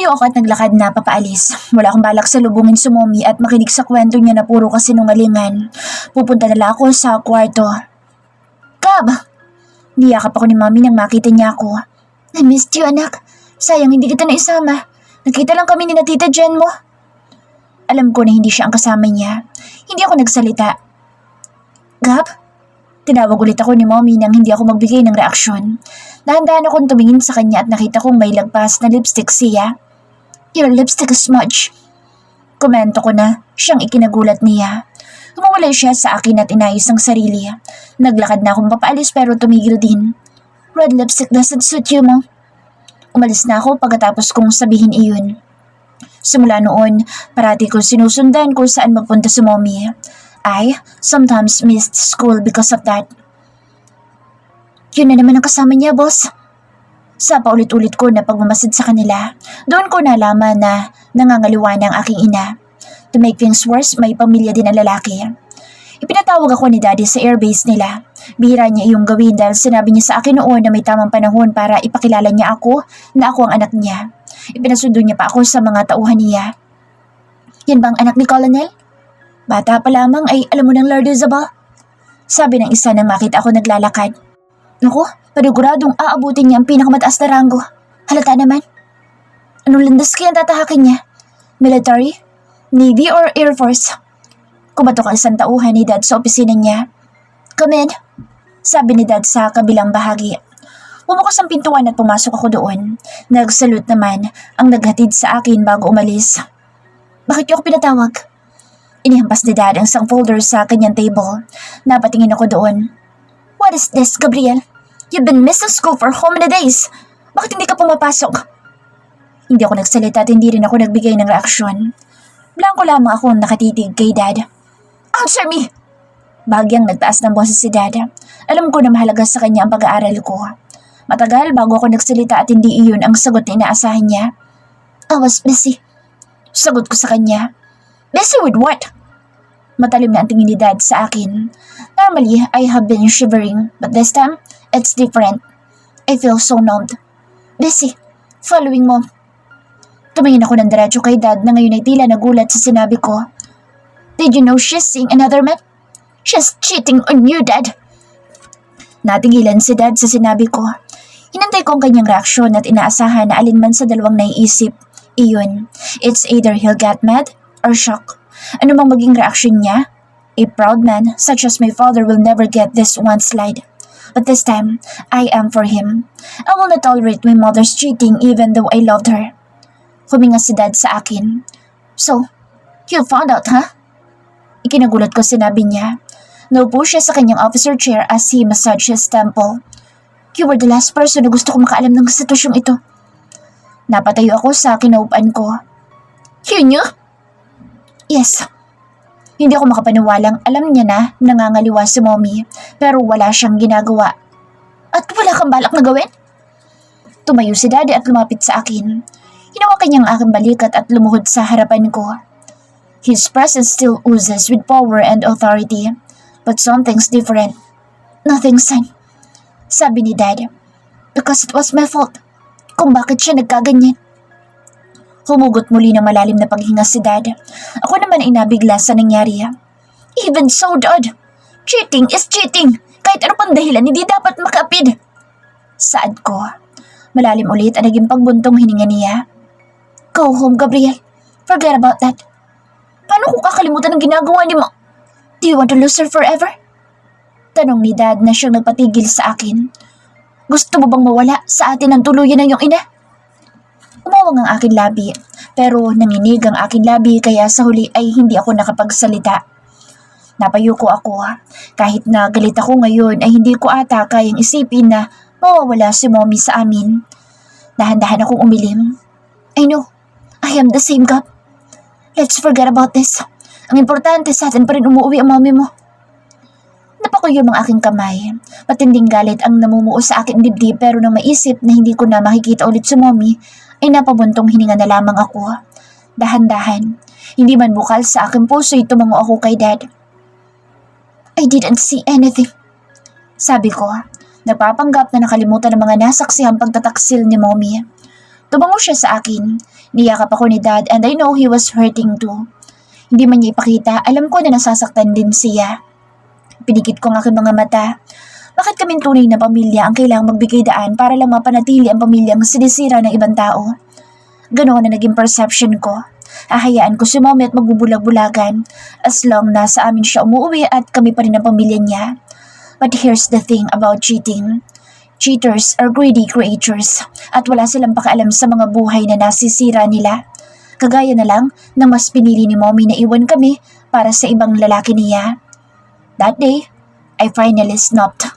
Tumayo ako at naglakad na papaalis. Wala akong balak salubungin si Mommy at makinig sa kwento niya na puro kasinungalingan. Pupunta na lang ako sa kwarto. Gab! Niyakap ako ni Mommy nang makita niya ako. I missed you, anak. Sayang hindi kita naisama. Nakita lang kami ni na Tita Jen mo. Alam ko na hindi siya ang kasama niya. Hindi ako nagsalita. Gab? Tinawag ulit ako ni Mommy nang hindi ako magbigay ng reaksyon. Dahan-dahan akong tumingin sa kanya at nakita kong may lagpas na lipstick siya. Your lipstick is smudge. Komento ko na, siyang ikinagulat niya. Humawalay siya sa akin at inayos ang sarili. Naglakad na akong papaalis pero tumigil din. Red lipstick doesn't suit you, Mom. Umalis na ako pagkatapos kong sabihin iyon. Simula noon, parati ko sinusundan kung saan magpunta si Mommy. I sometimes missed school because of that. Yun na naman ang kasama niya, boss. Sa paulit-ulit ko na pagmamasid sa kanila, doon ko nalaman na nangangaliwa na ang aking ina. To make things worse, may pamilya din ang lalaki. Ipinatawag ako ni Daddy sa airbase nila. Bihira niya iyong gawin dahil sinabi niya sa akin noon na may tamang panahon para ipakilala niya ako na ako ang anak niya. Ipinasundo niya pa ako sa mga tauhan niya. Yan bang anak ni Colonel? Bata pa lamang ay alam mo ng Lord Isabel? Sabi ng isa nang makita ako naglalakad. Naku, paniguradong aabutin niya ang pinakamataas na ranggo. Halata naman. Anong landas kaya ang tatahakin niya? Military? Navy or Air Force? Kumatok ang isang tauhan ni Dad sa opisina niya. Come in, sabi ni Dad sa kabilang bahagi. Bumukas ang pintuan at pumasok ako doon. Nagsalute naman ang naghatid sa akin bago umalis. Bakit niyo ako pinatawag? Inihampas ni Dad ang isang folder sa kanyang table. Napatingin ako doon. What is this, Gabriel? You've been missing school for how many days? Bakit hindi ka pumapasok? Hindi ako nagsalita at hindi rin ako nagbigay ng reaksyon. Blanko lamang akong nakatitig kay Dad. Answer me! Bagyang nagtaas ng boses si Dad. Alam ko na mahalaga sa kanya ang pag-aaral ko. Matagal bago ako nagsalita at hindi iyon ang sagot na inaasahan niya. I was busy. Sagot ko sa kanya. Busy with what? Matalim na ang tingin ni Dad sa akin. Normally, I have been shivering, but this time, it's different. I feel so numbed. Busy. Following Mom. Tumingin ako ng diretso kay Dad na ngayon ay tila nagulat sa sinabi ko. Did you know she's seeing another man? She's cheating on you, Dad. Natigilan si Dad sa sinabi ko. Hinantay ko ang kanyang reaksyon at inaasahan na alinman sa dalawang naiisip. Iyon, it's either he'll get mad or shock. Ano mang maging reaksyon niya? A proud man such as my father will never get this one slide. But this time, I am for him. I will not tolerate my mother's cheating even though I loved her. Huminga si Dad sa akin. So, you found out, huh? Ikinagulat ko sinabi niya. Naupo siya sa kanyang officer chair as he massaged his temple. You were the last person na gusto ko makaalam ng sitwasyong ito. Napatayo ako sa kinaupan ko. You knew? Yes. Hindi ako makapaniwalang alam niya na nangangaliwa si Mommy pero wala siyang ginagawa. At wala kang balak na gawin? Tumayo si Daddy at lumapit sa akin. Hinawakan niya ang aking balikat at lumuhod sa harapan ko. His presence still oozes with power and authority, but something's different. Nothing, son. Sabi ni Dad. Because it was my fault. Kung bakit siya nagkaganyan. Humugot muli ng malalim na paghinga si Dad. Ako naman ay nabigla sa nangyari. Even so, Dad. Cheating is cheating. Kahit ano pang dahilan, hindi dapat makaapid. Saad ko. Malalim ulit ang naging pagbuntong hininga niya. Go home, Gabriel. Forget about that. Paano kung kakalimutan ang ginagawa ni Mo? Do you want to lose her forever? Tanong ni Dad na siyang nagpatigil sa akin. Gusto mo bang mawala sa atin ang tuluyan ng iyong ina? Umawang ang aking labi, pero nanginig ang aking labi kaya sa huli ay hindi ako nakapagsalita. Napayuko ako. Kahit na galit ako ngayon ay hindi ko ata kayang isipin na mawawala si Mommy sa amin. Dahan-dahan akong umilim. I know, I am the same God. Let's forget about this. Ang importante sa atin pa rin umuwi ang Mommy mo. Napakuyom ang aking kamay. Matinding galit ang namumuo sa aking dibdib pero nang maisip na hindi ko na makikita ulit si Mommy, ay napabuntong hininga na lamang ako. Dahan-dahan. Hindi man bukal sa aking puso ay tumango ako kay Dad. I didn't see anything. Sabi ko, nagpapanggap na nakalimutan ang mga nasaksihang pagtataksil ni Mommy. Tumango siya sa akin. Niyakap ako ni Dad and I know he was hurting too. Hindi man niya ipakita, alam ko na nasasaktan din siya. Pinikit ko ang aking mga mata. Bakit kaming tunay na pamilya ang kailangang magbigay daan para lang mapanatili ang pamilyang sinisira ng ibang tao? Ganoon na naging perception ko. Hahayaan ko si Mommy at magbubulag-bulagan as long na sa amin siya umuwi at kami pa rin ang pamilya niya. But here's the thing about cheating. Cheaters are greedy creatures at wala silang pakialam sa mga buhay na nasisira nila. Kagaya na lang nang mas pinili ni Mommy na iwan kami para sa ibang lalaki niya. That day, I finally stopped.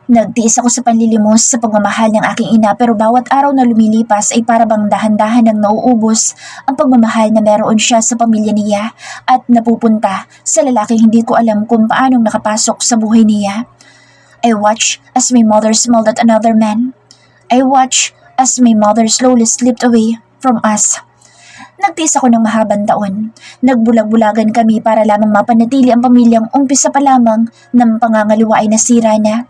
Nagtiis ako sa panlilimos sa pagmamahal ng aking ina pero bawat araw na lumilipas ay parabang dahan-dahan nang nauubos ang pagmamahal na meron siya sa pamilya niya at napupunta sa lalaking hindi ko alam kung paanong nakapasok sa buhay niya. I watched as my mother smiled at another man. I watched as my mother slowly slipped away from us. Nagtiis ako ng mahabang taon. Nagbulag-bulagan kami para lamang mapanatili ang pamilyang umpisa pa lamang ng pangangaliwa ay nasira na.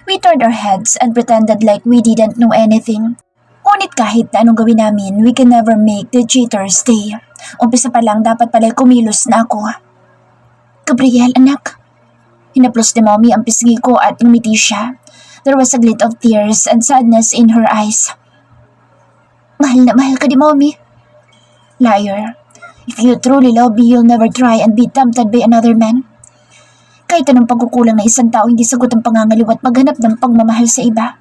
We turned our heads and pretended like we didn't know anything. Ngunit kahit na anong gawin namin, we can never make the cheater stay. Umpisa pa lang dapat pala'y kumilos na ako. Gabriel, anak. Hinaplos ni Mommy ang pisngi ko at ngumiti siya. There was a glint of tears and sadness in her eyes. Mahal na mahal ka ni Mommy. Liar. If you truly love me, you'll never try and be tempted by another man. Kahit anong pagkukulang na isang tao hindi sagot ang pangangaliwa at maghanap ng pagmamahal sa iba.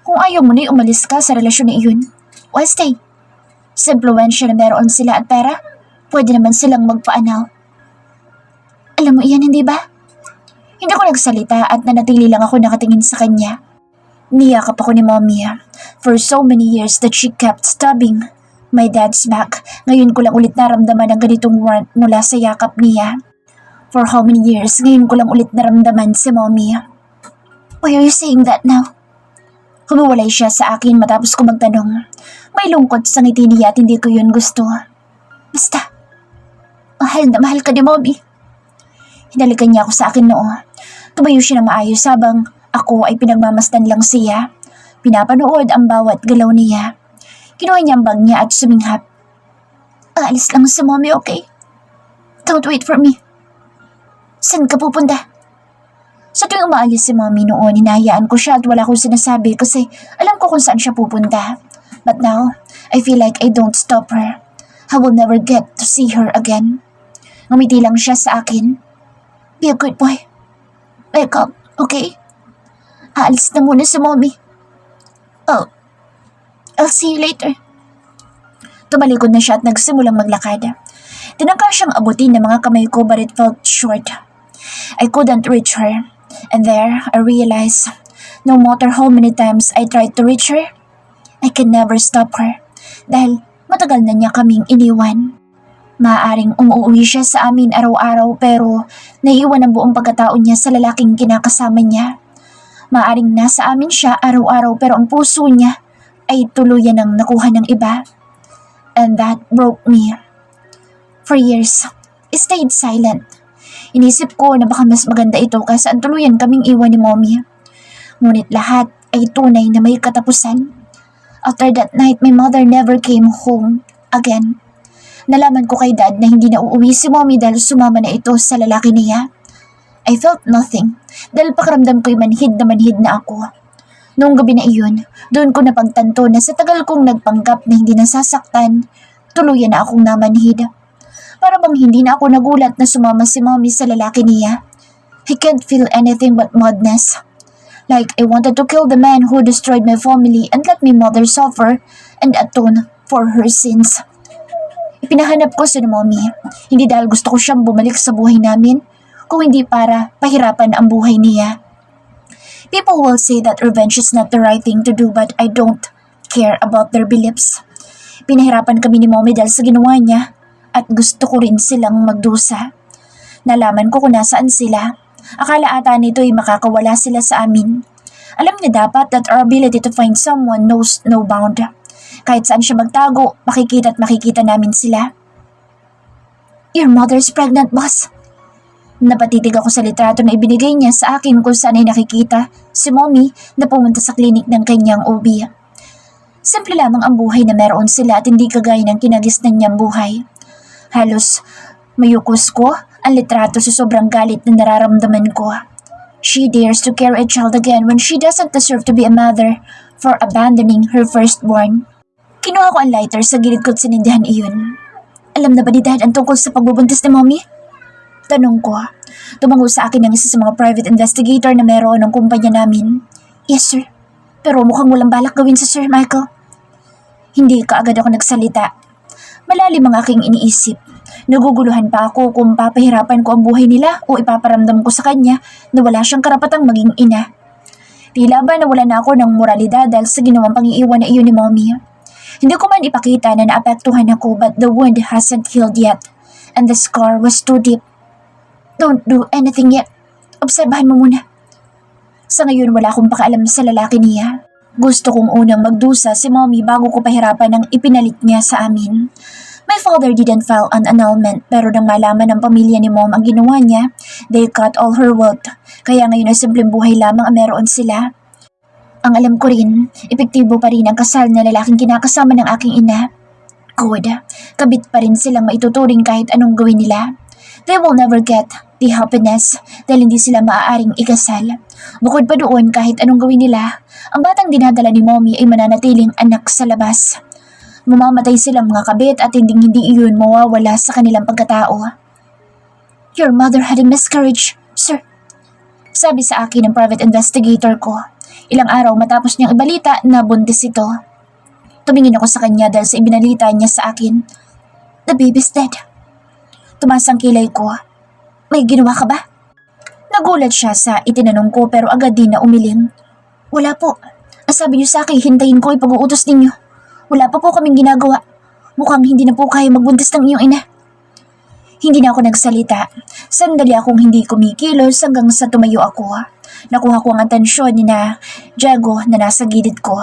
Kung ayaw mo na umalis ka sa relasyon na iyon, why stay? Sa impluensya na meron sila at pera, pwede naman silang magpaanaw. Alam mo iyan, hindi ba? Hindi ko nagsalita at nanatili lang ako nakatingin sa kanya. Niyakap ako ni Mommy for so many years that she kept stabbing my dad's back. Ngayon ko lang ulit naramdaman ang ganitong warmth mula sa yakap niya. For how many years, ngayon ko lang ulit naramdaman si Mommy. Why are you saying that now? Humiwalay siya sa akin matapos ko magtanong. May lungkot sa ngiti niya at hindi ko yun gusto. Basta, mahal na mahal ka ni Mommy. Hinalikan niya ako sa akin noo. Tumayo siya ng maayos habang ako ay pinagmamasdan lang siya. Pinapanood ang bawat galaw niya. Kinuha niya ang bag niya at suminghap. Aalis lang si Mommy, okay? Don't wait for me. Saan ka pupunta? Sa tuwing umaalis si Mommy noon, hinahayaan ko siya at wala akong sinasabi kasi alam ko kung saan siya pupunta. But now, I feel like I don't stop her. I will never get to see her again. Ngumiti lang siya sa akin. Be a good boy. Wake up, okay? Aalis na muna si Mommy. Oh, I'll see you later. Tumalikod na siya at nagsimulang maglakad. Tinangka siyang abutin ng mga kamay ko but it felt short. I couldn't reach her. And there, I realized, no matter how many times I tried to reach her, I can never stop her. Dahil matagal na niya kaming iniwan. Maaaring umuwi siya sa amin araw-araw pero naiiwan ang buong pagkatao niya sa lalaking kinakasama niya. Maaaring nasa amin siya araw-araw pero ang puso niya ay tuluyan ng nakuha ng iba. And that broke me. For years, I stayed silent. Inisip ko na baka mas maganda ito kaysa ang tuluyan kaming iwan ni Mommy. Ngunit lahat ay tunay na may katapusan. After that night, my mother never came home again. Nalaman ko kay Dad na hindi na uuwi si Mommy dahil sumama na ito sa lalaki niya. I felt nothing dahil pakiramdam ko'y manhid na ako. Noong gabi na iyon, doon ko napagtanto na sa tagal kong nagpanggap na hindi nasasaktan, tuluyan na akong namanhid. Para bang hindi na ako nagulat na sumama si Mommy sa lalaki niya. I can't feel anything but madness. Like I wanted to kill the man who destroyed my family and let my mother suffer and atone for her sins. Ipinahanap ko si Mommy, hindi dahil gusto ko siyang bumalik sa buhay namin, kung hindi para pahirapan ang buhay niya. People will say that revenge is not the right thing to do but I don't care about their beliefs. Pinahirapan kami ni Mommy dahil sa ginawa niya. At gusto ko rin silang magdusa. Nalaman ko kung nasaan sila. Akala ata nito ay makakawala sila sa amin. Alam niya dapat that our ability to find someone knows no bound. Kahit saan siya magtago, makikita at makikita namin sila. Your mother's pregnant, boss. Napatitig ako sa litrato na ibinigay niya sa akin kung saan ay nakikita si Mommy na pumunta sa klinik ng kanyang OB. Simple lamang ang buhay na meron sila at hindi kagaya ng kinagisnan niyang buhay. Halos mayukos ko ang litrato sa sobrang galit na nararamdaman ko. She dares to carry a child again when she doesn't deserve to be a mother for abandoning her firstborn. Kinuha ko ang lighter sa gilid ko at sinindihan iyon. Alam na ba ni Dad ang tungkol sa pagbubuntis ni Mommy? Tanong ko. Tumango sa akin ng isa sa mga private investigator na meron ng kumpanya namin. Yes, sir. Pero mukhang walang balak gawin sa Sir Michael. Hindi kaagad ako nagsalita. Malalim ang aking iniisip. Naguguluhan pa ako kung papahirapan ko ang buhay nila o ipaparamdam ko sa kanya na wala siyang karapatang maging ina. Tila ba nawala na ako ng moralidad dahil sa ginawang pangiiwan na iyon ni Mommy. Hindi ko man ipakita na naapektuhan ako but the wound hasn't healed yet and the scar was too deep. Don't do anything yet. Obserbahan mo muna. Sa ngayon wala akong pakaalam sa lalaki niya. Gusto kong unang magdusa si Mommy bago ko pahirapan ang ipinalit niya sa amin. My father didn't file an annulment pero nang malaman ng pamilya ni Mom ang ginawa niya, they cut all her wealth. Kaya ngayon ay simpleng buhay lamang ang meron sila. Ang alam ko rin, epektibo pa rin ang kasal na lalaking kinakasama ng aking ina. Good, kabit pa rin silang maituturing kahit anong gawin nila. They will never get the happiness dahil hindi sila maaaring ikasal. Bukod pa doon kahit anong gawin nila, ang batang dinadala ni Mommy ay mananatiling anak sa labas. Mamamatay silang mga kabit at hindi iyon mawawala sa kanilang pagkatao. Your mother had a miscarriage, sir. Sabi sa akin ng private investigator ko. Ilang araw matapos niyang ibalita na buntis ito. Tumingin ako sa kanya dahil sa ibinalita niya sa akin. The baby's dead. Tumaas ang kilay ko. May ginawa ka ba? Nagulat siya sa itinanong ko pero agad din na umiling. Wala po. Ang sabi niyo sa akin, hintayin ko ipag-uutos ninyo. Wala pa po kaming ginagawa. Mukhang hindi na po kaya magbuntis ng iyong ina. Hindi na ako nagsalita. Sandali akong hindi kumikilos hanggang sa tumayo ako. Nakuha ko ang atensyon ni na Diego na nasa gilid ko.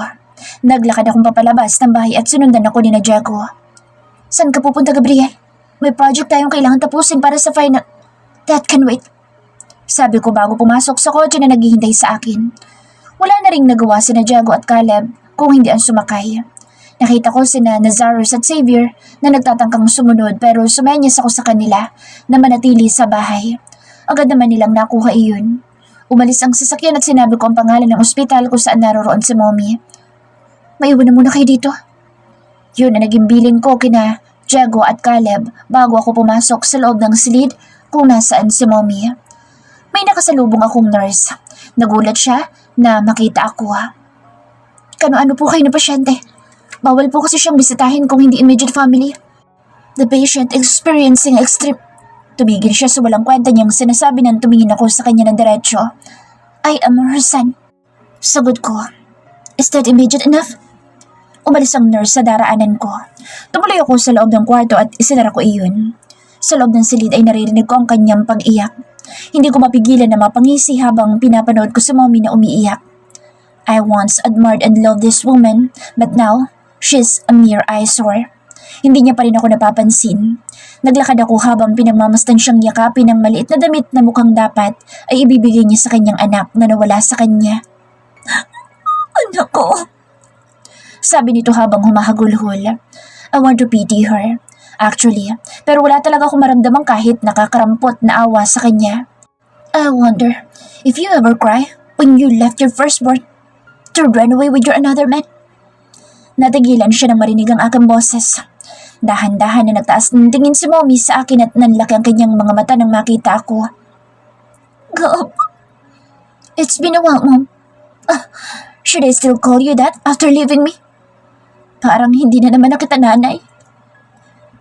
Naglakad akong papalabas ng bahay at sunundan ako ni na Diego. Saan ka pupunta, Gabriel? May project tayong kailangan tapusin para sa final. That can wait. Sabi ko bago pumasok sa kotse na naghihintay sa akin. Wala na ring nagawa sina Diego at Caleb kung hindi ang sumakay. Nakita ko sina Nazarus at Xavier na nagtatangkang sumunod pero sumenyas ako sa kanila na manatili sa bahay. Agad naman nilang nakuha iyon. Umalis ang sasakyan at sinabi ko ang pangalan ng ospital kung saan naroroon si Mommy. Maiwan na muna kayo dito. Yun na naging bilin ko kina Diego at Caleb bago ako pumasok sa loob ng silid kung nasaan si Mommy. May nakasalubong akong nurse. Nagulat siya na makita ako. Kano-ano po kayo na pasyente? Bawal po kasi siyang bisitahin kung hindi immediate family. The patient experiencing extreme... Tumigil siya sa walang kwenta niyang sinasabi nang tumingin ako sa kanya ng diretso. I am her son. Sagot ko. Is that immediate enough? Umalis ang nurse sa daraanan ko. Tumuloy ako sa loob ng kwarto at isinara ko iyon. Sa loob ng silid ay naririnig ko ang kanyang pag-iyak. Hindi ko mapigilan na mapangisi habang pinapanood ko si Mommy na umiiyak. I once admired and loved this woman, but now, she's a mere eyesore. Hindi niya pa rin ako napapansin. Naglakad ako habang pinagmamasdan siyang yakapin ng maliit na damit na mukhang dapat ay ibibigay niya sa kanyang anak na nawala sa kanya. Anak ko! Sabi nito habang humahagulhol. I want to pity her. Actually, pero wala talaga akong maramdamang kahit nakakarampot na awa sa kanya. I wonder if you ever cry when you left your firstborn to run away with your another man. Natigilan siya nang marinig ang aking boses. Dahan-dahan na nagtaas ng tingin si Mommy sa akin at nanlaki ang kanyang mga mata nang makita ako. Gab, it's been a while, Mom. Should I still call you that after leaving me? Parang hindi na naman nakita nanay.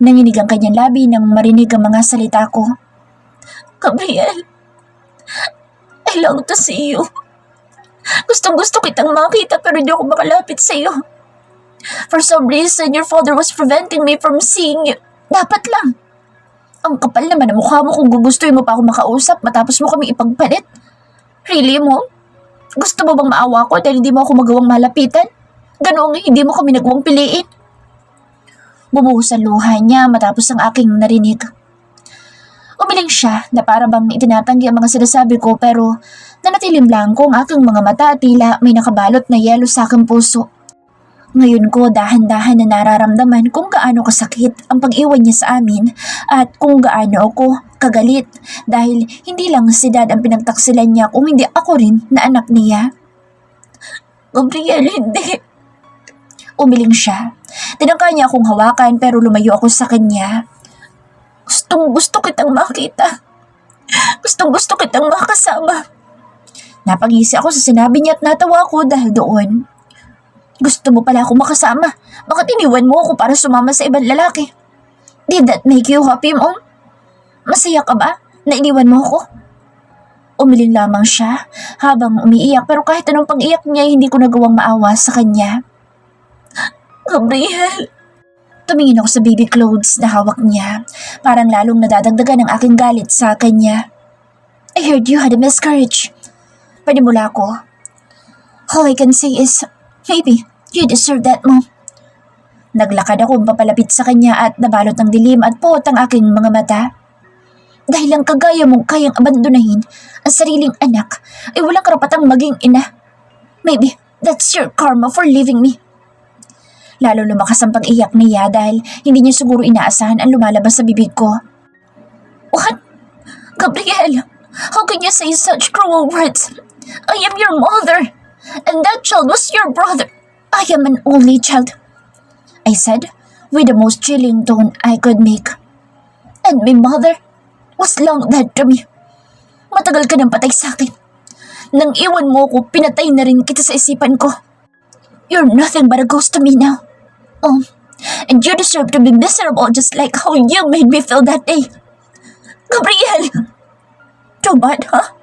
Nanginig ang kanyang labi nang marinig ang mga salita ko. Gabriel, I long to see you. Gustong-gusto kitang makita pero hindi ako makalapit sa iyo. For some reason, your father was preventing me from seeing you. Dapat lang. Ang kapal naman ng mukha mo kung gugustuhin mo pa ako makausap matapos mo kami ipagpalit. Really, Mom? Gusto mo bang maawa ko dahil hindi mo ako magawang malapitan? Ganoong hindi mo kami nagawang piliin? Bumuhos ang luha niya matapos ang aking narinig. Umiling siya na para bang itinatanggi ang mga sinasabi ko pero nanatilim lang ko ang aking mga mata at tila may nakabalot na yelo sa aking puso. Ngayon ko dahan-dahan na nararamdaman kung gaano kasakit ang pag-iwan niya sa amin at kung gaano ako kagalit dahil hindi lang si Dad ang pinagtaksilan niya kung hindi ako rin na anak niya. Gabriel, hindi. Umiling siya. Tinangka niya akong hawakan pero lumayo ako sa kanya. Gustong gusto kitang makita. Gustong gusto kitang makasama. Napangisi ako sa sinabi niya at natawa ako dahil doon. Gusto mo pala akong makasama. Bakit iniwan mo ako para sumama sa ibang lalaki? Did that make you happy, Mom? Masaya ka ba na iniwan mo ako? Umiling lamang siya habang umiiyak pero kahit anong pag-iyak niya hindi ko nagawang maawa sa kanya. Gabriel. Tumingin ako sa baby clothes na hawak niya. Parang lalong nadadagdagan ang aking galit sa kanya. I heard you had a miscarriage. Panimula ko. All I can say is, maybe you deserve that, Mom. Naglakad ako papalapit sa kanya at nabalot ng dilim at puot ang aking mga mata. Dahil lang kagaya mong kayang abandonahin ang sariling anak ay walang karapatang maging ina. Maybe that's your karma for leaving me. Lalo lumakas ang pag-iyak niya dahil hindi niya siguro inaasahan ang lumalabas sa bibig ko. What? Gabriel, how can you say such cruel words? I am your mother, and that child was your brother. I am an only child, I said with the most chilling tone I could make. And my mother was long dead to me. Matagal ka nang patay sa akin. Nang iwan mo ko, pinatay na rin kita sa isipan ko. You're nothing but a ghost to me now. And you deserve to be miserable just like how you made me feel that day. Gabriel! Too bad, huh?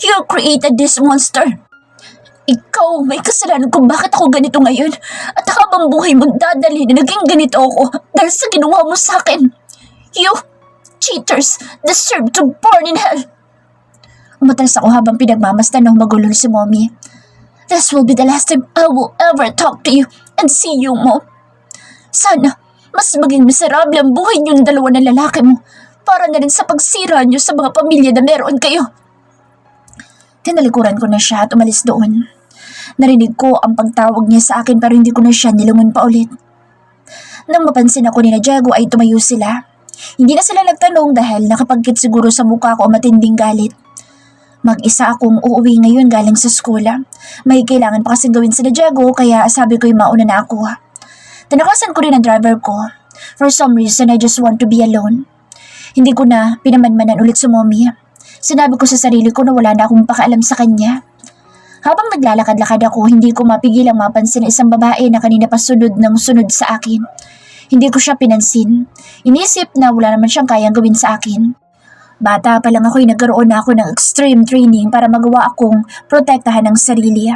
You created this monster. Ikaw may kasalanan kung bakit ako ganito ngayon at habang buhay mo dadalhin na naging ganito ako dahil sa ginawa mo sa akin. You cheaters deserve to burn in hell. Umatras ako habang pinagmamasdan ng magulol si Mommy. This will be the last time I will ever talk to you and see you, Mom. Sana mas maging miserable ang buhay niyong dalawa na lalaki mo para na rin sa pagsira niyo sa mga pamilya na meron kayo. Tinalikuran ko na siya at umalis doon. Narinig ko ang pagtawag niya sa akin pero hindi ko na siya nilingon pa ulit. Nang mapansin ako ni na Diego ay tumayo sila. Hindi na sila nagtanong dahil nakapagkit siguro sa mukha ko ang matinding galit. Mag-isa akong uuwi ngayon galing sa skola. May kailangan pa kasing gawin si Diego kaya sabi ko'y mauna na ako. Tinakasan ko rin ang driver ko. For some reason I just want to be alone. Hindi ko na pinamanmanan ulit si Mommy. Sinabi ko sa sarili ko na wala na akong pakaalam sa kanya. Habang naglalakad-lakad ako, hindi ko mapigilang mapansin na isang babae na kanina pa sunod ng sunod sa akin. Hindi ko siya pinansin. Inisip na wala naman siyang kayang gawin sa akin. Bata pa lang ako'y nagkaroon na ako ng extreme training para magawa akong protektahan ng sarili.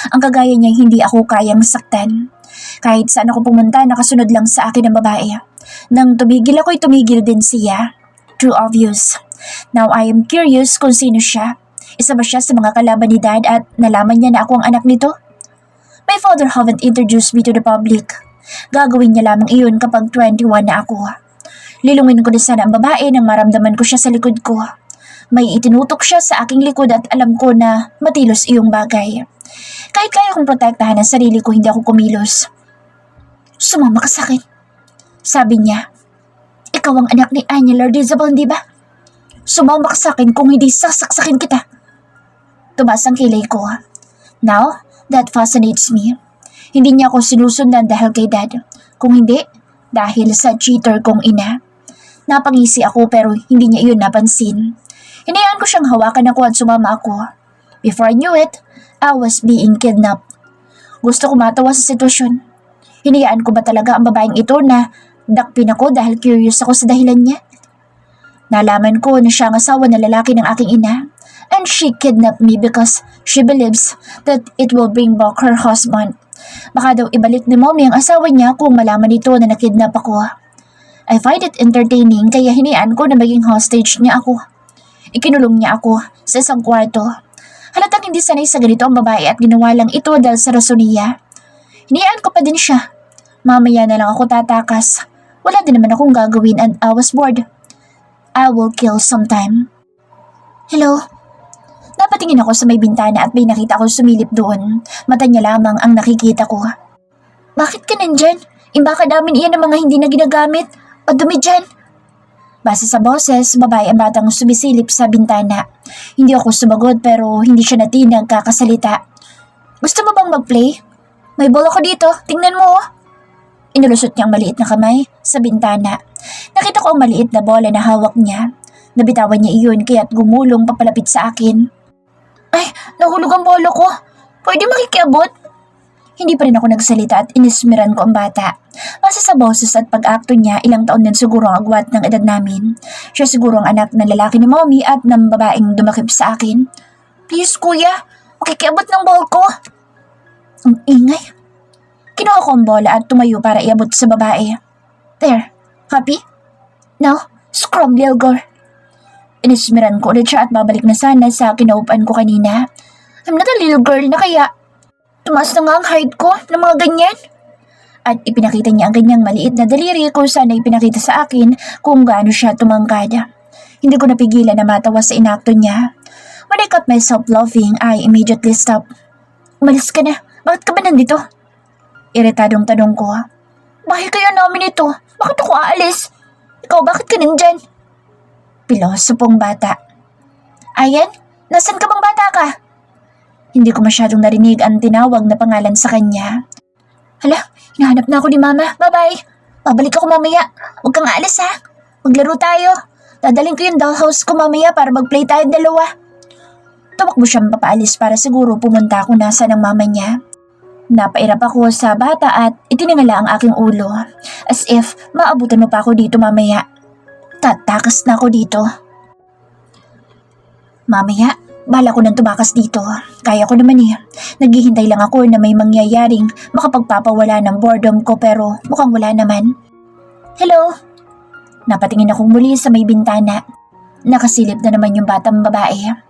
Ang kagaya niya hindi ako kayang saktan. Kahit saan ako pumunta, nakasunod lang sa akin ang babae. Nang tumigil ako'y tumigil din siya. True obvious. Now I am curious kung sino siya. Isa ba siya sa mga kalaban ni Dad at nalaman niya na ako ang anak nito? My father haven't introduced me to the public. Gagawin niya lamang iyon kapag 21 na ako. Lilungin ko na sana ang babae nang maramdaman ko siya sa likod ko. May itinutok siya sa aking likod at alam ko na matilos iyong bagay. Kahit kaya kong protektahan ang sarili ko, hindi ako kumilos. Sumama ka sa akin. Sabi niya, ikaw ang anak ni Anya Lardizabal, di ba? Sumama ka sa akin kung hindi sasaksakin kita. Tumaas ang kilay ko. Now, that fascinates me. Hindi niya ako sinusundan dahil kay Dad. Kung hindi, dahil sa cheater kong ina. Napangisi ako pero hindi niya iyon napansin. Hinayaan ko siyang hawakan ako at sumama ako. Before I knew it, I was being kidnapped. Gusto ko matawa sa sitwasyon. Hinayaan ko ba talaga ang babaeng ito na dakpin ako dahil curious ako sa dahilan niya? Nalaman ko na siya ang asawa na lalaki ng aking ina. And she kidnapped me because she believes that it will bring back her husband. Baka daw ibalik ni Mommy ang asawa niya kung malaman nito na nakidnap ako. I find it entertaining kaya hinayaan ko na maging hostage niya ako. Ikinulong niya ako sa isang kwarto. Halatang hindi sanay sa ganito ang babae at ginawa lang ito dahil sa rason niya. Hinayaan ko pa din siya. Mamaya na lang ako tatakas. Wala din naman akong gagawin and I was bored. I will kill sometime. Hello? Napatingin ako sa may bintana at may nakita akong sumilip doon. Mata niya lamang ang nakikita ko. Bakit ka nandyan? Imbaka namin iyan ng mga hindi na ginagamit. Padumi dyan. Base sa boses, babae ang batang sumisilip sa bintana. Hindi ako sumagot pero hindi siya natinag kakasalita. Gusto mo bang mag-play? May bola ko dito, tingnan mo oh. Inulusot niya ang maliit na kamay sa bintana. Nakita ko ang maliit na bola na hawak niya. Nabitawan niya iyon kaya't gumulong papalapit sa akin. Ay, nahulog ang bola ko. Pwede makikiabot? Hindi pa rin ako nagsalita at inismiran ko ang bata. Base sa boses at pag-akto niya, ilang taon din siguro ang agwat ng edad namin. Siya siguro ang anak ng lalaki ni Mommy at ng babaeng dumakip sa akin. Please kuya, makikiabot ng ball ko. Ang ingay. Kinuha ko ang bola at tumayo para iabot sa babae. There, happy? Now, scrum little girl. Inismiran ko ulit siya at babalik na sana sa kinaupan ko kanina. I'm not a little girl na kaya tumaas na nga ang height ko ng mga ganyan. At ipinakita niya ang ganyang maliit na daliri kung sana ipinakita sa akin kung gaano siya tumangkad. Hindi ko napigilan na matawa sa inakto niya. When I caught myself laughing, I immediately stopped. Umalis ka na. Bakit ka ba nandito? Iritadong tanong ko. Bahay kaya namin ito. Bakit ako aalis? Ikaw bakit ka nandyan? Pilosopong bata. Ayan, nasan ka bang bata ka? Hindi ko masyadong narinig ang tinawag na pangalan sa kanya. Hala, hinahanap na ako ni Mama. Bye-bye. Babalik ako mamaya. Huwag kang aalis ha. Maglaro tayo. Dadaling ko yung dollhouse ko mamaya para mag-play tayo dalawa. Tumakbo siyang papaalis para siguro pumunta ako nasa ng mama niya. Napairap ako sa bata at itiningala ang aking ulo. As if maabutan mo pa ako dito mamaya. Tatakas na ako dito. Mamaya, bahala ko nang tumakas dito. Kaya ko naman eh. Naghihintay lang ako na may mangyayaring makapagpapawala ng boredom ko pero mukhang wala naman. Hello? Napatingin akong muli sa may bintana. Nakasilip na naman yung batang babae.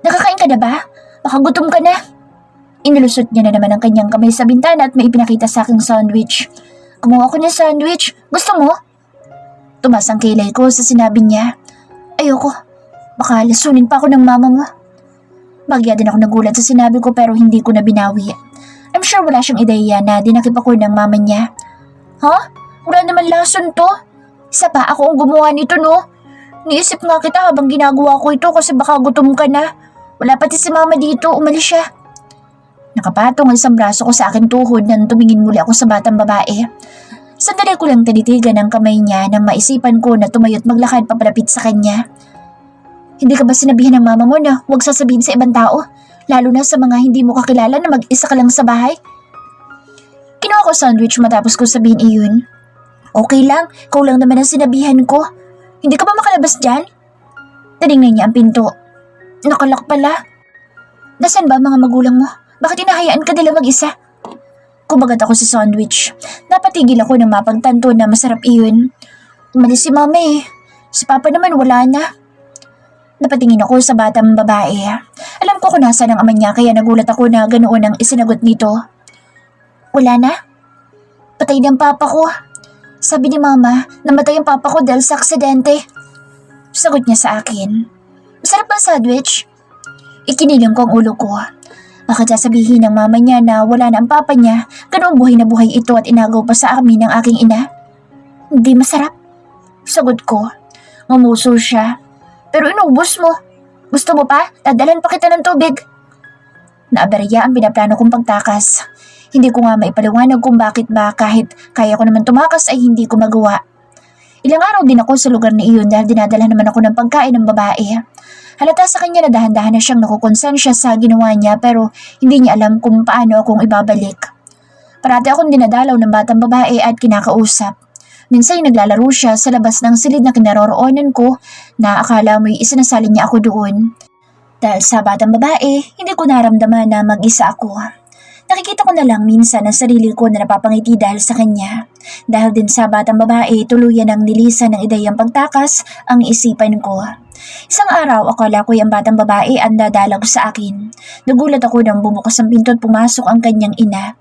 Nakakain ka na ba? Baka gutom ka na. Inilusot niya na naman ang kanyang kamay sa bintana at may ipinakita sa aking sandwich. Kumuha ko ng sandwich. Gusto mo? Tumas ang kilay ko sa sinabi niya. Ayoko. Baka lasunin pa ako ng mama mo. Bagya din ako nagulat sa sinabi ko pero hindi ko na binawi. I'm sure wala siyang ideya na dinakip ako ng mama niya. Ha? Wala naman lason to. Isa pa ako ang gumawa nito no. Niisip nga kita habang ginagawa ko ito kasi baka gutom ka na. Wala pati si mama dito, umalis siya. Nakapatong ang isang braso ko sa aking tuhod nang tumingin muli ako sa batang babae. Sandali ko lang tinitigan ang kamay niya nang maisipan ko na tumayo't maglakad papalapit sa kanya. Hindi ka ba sinabihan ng mama mo na huwag sasabihin sa ibang tao? Lalo na sa mga hindi mo kakilala na mag-isa ka lang sa bahay? Kinuha ko sandwich matapos ko sabihin iyon. Okay lang, ikaw lang naman ang sinabihan ko. Hindi ka ba makalabas dyan? Tinignan niya ang pinto. Nakalak pala. Nasaan ba ang mga magulang mo? Bakit hinahayaan ka nila mag-isa? Kumagat ako sa sandwich. Napatigil ako nang mapagtanto na masarap iyon. Umalis si mama eh. Si papa naman wala na. Napatingin ako sa batang babae. Alam ko kung nasaan ang ama niya kaya nagulat ako na ganoon ang isinagot nito. Wala na? Patay ng papa ko. Sabi ni mama, namatay ang papa ko dahil sa aksidente. Sagot niya sa akin. Masarap ang sandwich? Ikinilang ko ang ulo ko. Bakit sasabihin ng mama niya na wala na ang papa niya, ganoong buhay na buhay ito at inagaw pa sa amin ng aking ina? Hindi masarap. Sagot ko. Ngumuso siya. Pero inubos mo. Gusto mo pa? Dadalhan pa kita ng tubig. Naaberya ang pinaplano kong pagtakas. Hindi ko nga maipaliwanag kung bakit ba kahit kaya ko naman tumakas ay hindi ko magawa. Ilang araw din ako sa lugar na iyon dahil dinadala naman ako ng pagkain ng babae. Halata sa kanya na dahan-dahan na siyang nakukonsensya sa ginawa niya pero hindi niya alam kung paano akong ibabalik. Parati akong dinadalaw ng batang babae at kinakausap. Minsan naglalaro siya sa labas ng silid na kinaroroonan ko na akala mo'y isinasali niya ako doon. Dahil sa batang babae, hindi ko naramdaman na mag-isa ako. Nakikita ko na lang minsan ang sarili ko na napapangiti dahil sa kanya. Dahil din sa batang babae, tuluyan ang nilisan ng ideyang pagtakas ang isipan ko. Isang araw, akala ko yung batang babae ang dadalag sa akin. Nagulat ako nang bumukas ang pinto at pumasok ang kanyang ina.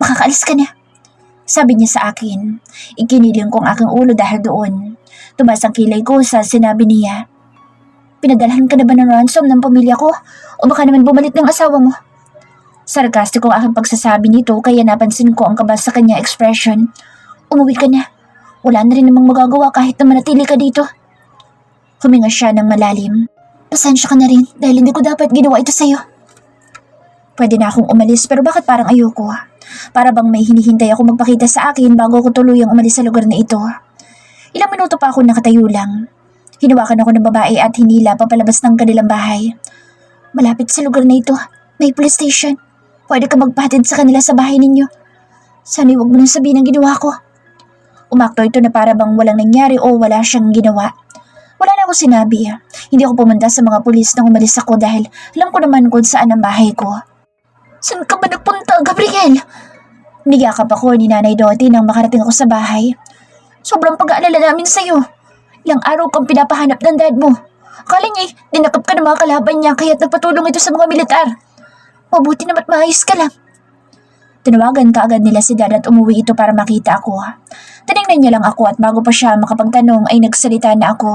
Makakaalis ka na, sabi niya sa akin. Ikiniling ko ang aking ulo dahil doon. Tumas ang kilay ko sa sinabi niya. Pinadalhan ka na ba ng ransom ng pamilya ko? O baka naman bumalik ng asawa mo? Sarkastiko ang aking pagsasabi nito kaya napansin ko ang kaba sa kanya expression. Umuwi ka na. Wala na rin namang magagawa kahit na manatili ka dito. Huminga siya ng malalim. Pasensya ka na rin dahil hindi ko dapat ginawa ito sa'yo. Pwede na akong umalis pero bakit parang ayoko? Para bang may hinihintay ako magpakita sa akin bago ako tuluyang umalis sa lugar na ito. Ilang minuto pa ako nakatayo lang. Hinawakan ako ng babae at hinila papalabas ng kanilang bahay. Malapit sa lugar na ito, may police station. Pwede ka magpatid sa kanila sa bahay ninyo. Sana'y huwag mo nang sabihin ang ginawa ko. Umakto ito na para bang walang nangyari o wala siyang ginawa. Wala na ako sinabi. Hindi ako pumunta sa mga pulis nang umalis ako dahil alam ko naman kung saan ang bahay ko. Saan ka ba nagpunta, Gabriel? Niyakap ako ni Nanay Dottie nang makarating ako sa bahay. Sobrang pag-aalala namin sa'yo. Ilang araw kang pinapahanap ng dad mo. Akala niya dinakap ka ng mga kalaban niya kaya't nagpatulong ito sa mga militar. Mabuti naman maayos ka lang. Tinawagan kaagad nila si dad at umuwi ito para makita ako. Tinignan niya lang ako at bago pa siya makapagtanong ay nagsalita na ako.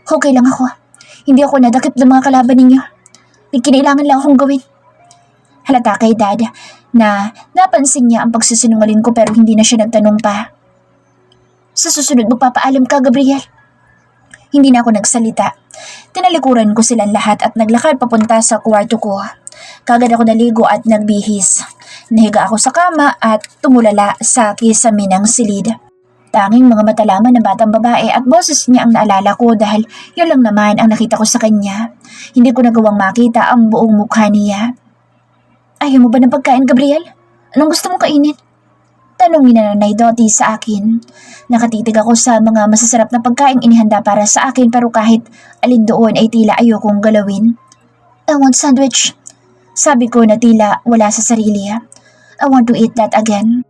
Okay lang ako. Hindi ako nadakip ng mga kalaban ninyo. May kinailangan lang akong gawin. Halata kay dad na napansin niya ang pagsisinungaling ko pero hindi na siya nagtanong pa. Sa susunod magpapaalam ka, Gabriel. Hindi na ako nagsalita. Tinalikuran ko silang lahat at naglakad papunta sa kwarto ko. Kagad ako naligo at nagbihis. Nahiga ako sa kama at tumulala sa kisame ng silid. Tanging mga mata lamang ng batang babae at boses niya ang naalala ko dahil yun lang naman ang nakita ko sa kanya. Hindi ko nagawang makita ang buong mukha niya. Ayaw mo ba ng pagkain, Gabriel? Anong gusto mong kainin? Tanong ni Nanay Dottie sa akin. Nakatitig ako sa mga masasarap na pagkain inihanda para sa akin pero kahit alin doon ay tila ayokong galawin. I want sandwich. Sabi ko na tila wala sa sarili. I want to eat that again.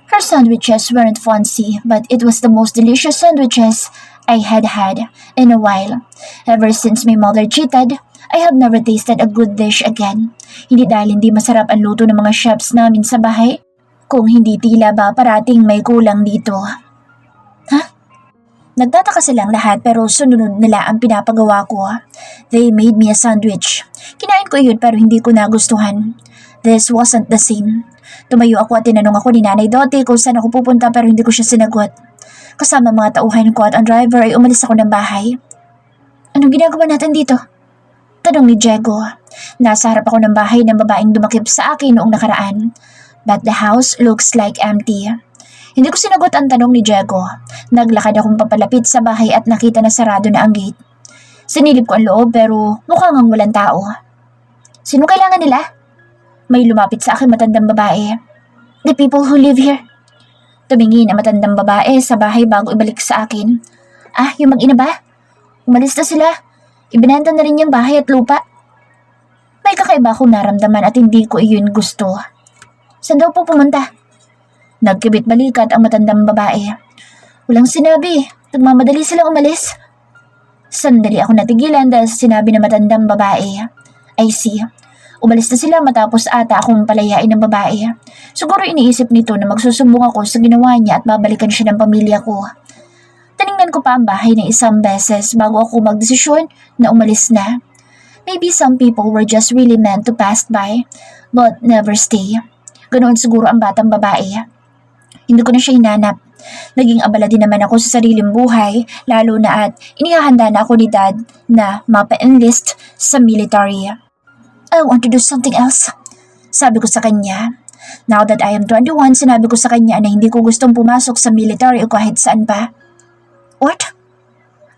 Her sandwiches weren't fancy but it was the most delicious sandwiches I had had in a while. Ever since my mother cheated, I have never tasted a good dish again. Hindi dahil hindi masarap ang luto ng mga chefs namin sa bahay, kung hindi tila ba parating may kulang dito. Ha? Nagtataka silang lahat pero sunod nila ang pinapagawa ko. They made me a sandwich. Kinain ko yun pero hindi ko nagustuhan. This wasn't the same. Tumayo ako at tinanong ako ni Nanay Dottie kung saan ako pupunta pero hindi ko siya sinagot. Kasama mga tauhan ko at ang driver ay umalis ako ng bahay. Anong ginagawa natin dito? Tanong ni Diego. Nasa harap ako ng bahay ng babaeng dumakip sa akin noong nakaraan. But the house looks like empty. Hindi ko sinagot ang tanong ni Diego. Naglakad akong papalapit sa bahay at nakita na sarado na ang gate. Sinilip ko ang loob pero mukhang ang walang tao. Sino kailangan nila? May lumapit sa akin matandang babae. The people who live here. Tumingin ang matandang babae sa bahay bago ibalik sa akin. Ah, yung mag-ina ba? Umalis na sila. Ibinenta na rin yung bahay at lupa. May kakaiba akong naramdaman at hindi ko iyon gusto. Saan daw po pumunta? Nagkibit balikat ang matandang babae. Walang sinabi. Nagmamadali silang umalis. Sandali ako natigilan dahil sinabi ng matandang babae. I see. Umalis na sila matapos ata akong palayain ng babae. Siguro iniisip nito na magsusumbong ako sa ginawa niya at babalikan siya ng pamilya ko. Tiningnan ko pa ang bahay ng isang beses bago ako magdesisyon na umalis na. Maybe some people were just really meant to pass by, but never stay. Ganoon siguro ang batang babae. Hindi ko na siya hinanap. Naging abala din naman ako sa sariling buhay, lalo na at inihahanda na ako ni Dad na mapa-enlist sa military. I want to do something else. Sabi ko sa kanya. Now that I am 21, sinabi ko sa kanya na hindi ko gustong pumasok sa military o kahit saan pa. What?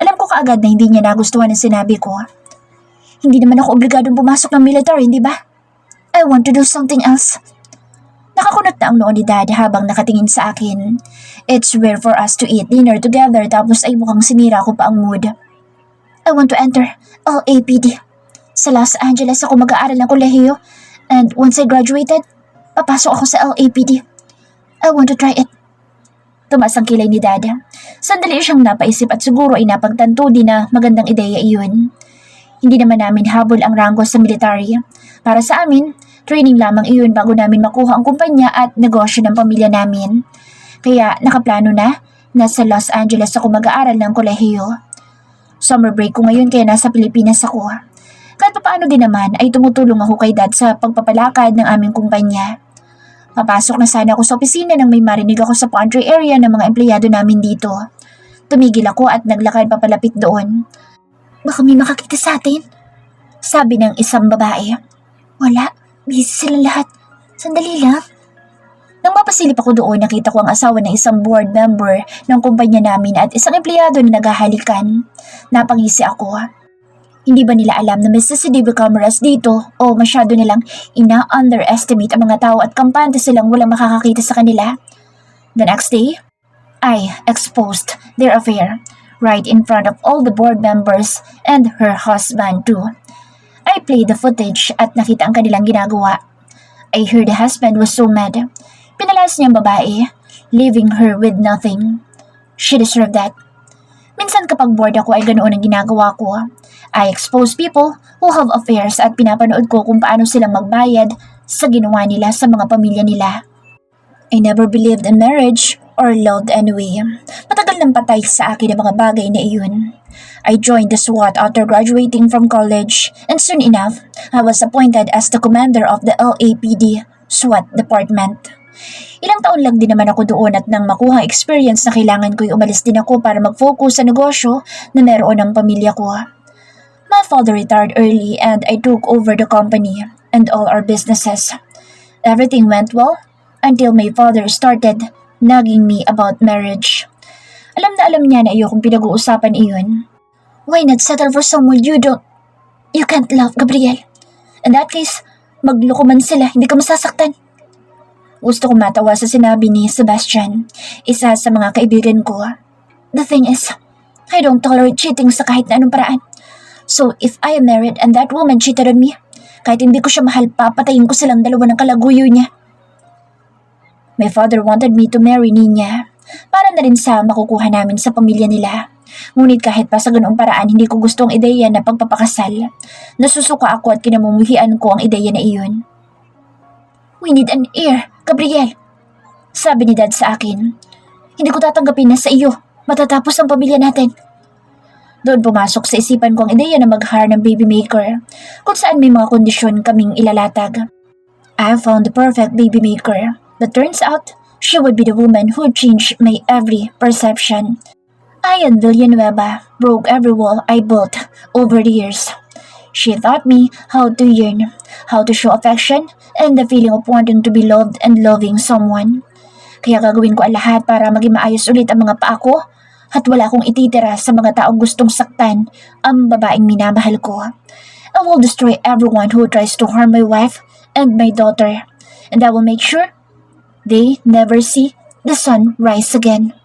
Alam ko kaagad na hindi niya nagustuhan ang sinabi ko. Hindi naman ako obligadong pumasok ng military, hindi ba? I want to do something else. Nakakunot na ang noo ni Dad habang nakatingin sa akin. It's rare for us to eat dinner together tapos ay mukhang sinira ko pa ang mood. I want to enter LAPD. Sa Los Angeles ako mag-aaral ng kolehiyo and once I graduated, papasok ako sa LAPD. I want to try it. Tumaas ang kilay ni Dad. Sandali siyang napaisip at siguro ay napagtanto din na magandang ideya iyon. Hindi naman namin habol ang ranggo sa military. Para sa amin, training lamang iyon bago namin makuha ang kumpanya at negosyo ng pamilya namin. Kaya nakaplano na, nasa Los Angeles ako mag-aaral ng kolehiyo. Summer break ko ngayon kaya nasa Pilipinas ako. Kahit paano din naman ay tumutulong ako kay Dad sa pagpapalakad ng aming kumpanya. Papasok na sana ako sa opisina nang may marinig ako sa pantry area ng mga empleyado namin dito. Tumigil ako at naglakad papalapit doon. Baka may makakita sa atin, sabi ng isang babae. Wala, busy sila lahat. Sandali lang. Nang mapasilip ako doon, nakita ko ang asawa ng isang board member ng kumpanya namin at isang empleyado na naghahalikan. Napangisi ako. Hindi ba nila alam na may CCTV cameras dito o masyado nilang ina-underestimate ang mga tao at kampante silang walang makakakita sa kanila? The next day, I exposed their affair right in front of all the board members and her husband too. I played the footage at nakita ang kanilang ginagawa. I heard the husband was so mad. Pinalas niya ang babae, leaving her with nothing. She deserved that. Minsan kapag bored ako ay ganoon ang ginagawa ko. I expose people who have affairs at pinapanood ko kung paano silang magbayad sa ginawa nila sa mga pamilya nila. I never believed in marriage or loved anyway. Matagal nang patay sa akin ang mga bagay na iyon. I joined the SWAT after graduating from college and soon enough, I was appointed as the commander of the LAPD SWAT department. Ilang taon lang din naman ako doon at nang makuha experience na kailangan ko'y umalis din ako para mag-focus sa negosyo na meron ng pamilya ko. My father retired early and I took over the company and all our businesses. Everything went well until my father started nagging me about marriage. Alam na alam niya na ayokong pinag-uusapan iyon. Why not settle for someone you can't love, Gabriel? In that case, magloko man sila, hindi ka masasaktan. Gusto ko matawa sa sinabi ni Sebastian, isa sa mga kaibigan ko. The thing is, I don't tolerate cheating sa kahit na anong paraan. So if I am married and that woman cheated on me, kahit hindi ko siya mahal, papatayin ko silang dalawa ng kalaguyo niya. My father wanted me to marry Nina, para na rin sa makukuha namin sa pamilya nila. Ngunit kahit pa sa ganoong paraan, hindi ko gusto ang ideya na pagpapakasal. Nasusuka ako at kinamumuhian ko ang ideya na iyon. We need an heir, Gabriel. Sabi ni Dad sa akin. Hindi ko tatanggapin na sa iyo. Matatapos ang pamilya natin. Doon pumasok sa isipan ko ang ideya na mag-hire ng baby maker, kung saan may mga kondisyon kaming ilalatag. I found the perfect baby maker, but turns out, she would be the woman who changed my every perception. Ayan Villanueva broke every wall I built over the years. She taught me how to yearn, how to show affection, and the feeling of wanting to be loved and loving someone. Kaya gagawin ko ang lahat para maging maayos ulit ang mga paa ko at wala akong ititira sa mga taong gustong saktan ang babaeng minamahal ko. I will destroy everyone who tries to harm my wife and my daughter, and I will make sure they never see the sun rise again.